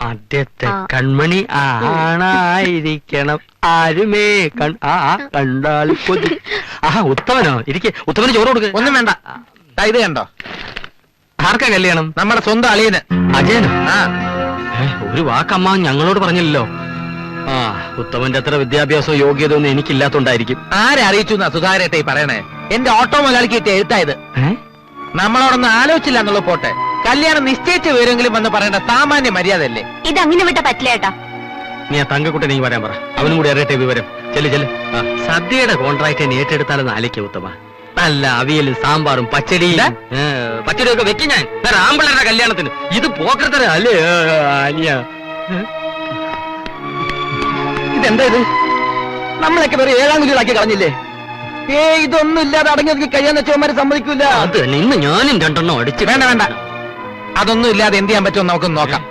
ആദ്യത്തെ കൺമണി ആണായിരിക്കണം, ആരുമേ കണ്ടാൽ കൊതി. ഉത്തമനോ? ഇരിക്കെ, ഉത്തമന് ചോറ് കൊടുക്ക. ഒന്നും വേണ്ട. ഇത് കണ്ടോ? ആർക്കാ കല്യാണം? നമ്മുടെ സ്വന്തം അളിയന്. അജയനോ? ഒരു വാക്കമ്മ ഞങ്ങളോട് പറഞ്ഞില്ലല്ലോ. ഉത്തമന്റെ അത്ര വിദ്യാഭ്യാസവും യോഗ്യതയൊന്നും എനിക്കില്ലാത്തോണ്ടായിരിക്കും. ആരെ അറിയിച്ചു എന്നാ സുധാകരേട്ടെ പറയണേ? എന്റെ ഓട്ടോ മുതലാളിക്ക് എഴുത്തായത്. നമ്മളോടൊന്നും ആലോചിച്ചില്ല എന്നുള്ള പോട്ടെ, കല്യാണം നിശ്ചയിച്ച വിവരമെങ്കിലും വന്ന് പറയേണ്ട സാമാന്യ മര്യാദ അല്ലേ? ഇത് അങ്ങനെ വിട്ട പറ്റില്ലേട്ടാ. നീ ആ തങ്കക്കുട്ടനെ നീ വരാൻ പറ, അവനും കൂടി അറിയട്ടെ വിവരം. ചെല്ല് ചെല്ല്. സദ്യയുടെ കോൺട്രാക്ട് ഏറ്റെടുത്താലെന്ന് ആലോചിക്ക ഉത്തമ. നല്ല അവിയലും സാമ്പാറും പച്ചടിയും പച്ചടിയൊക്കെ വെക്കും ഞാൻ ആമ്പിള്ളേരുടെ കല്യാണത്തിന്. ഇത് പോക്കത്തര അല്ലേ അനിയ? ഇതെന്താ ഇത്? നമ്മളൊക്കെ വേറെ 7-ാം കുതികളാക്കി കളഞ്ഞില്ലേ? ഇതൊന്നും ഇല്ലാതെ അടങ്ങി കഴിയാന്ന് വെച്ചവന്മാര് സമ്മതിക്കൂല. അത് ഇന്ന് ഞാനും 2 അടിച്ചു. വേണ്ട വേണ്ട, അതൊന്നും ഇല്ലാതെ എന്ത് ചെയ്യാൻ പറ്റുമോ നമുക്ക് നോക്കാം.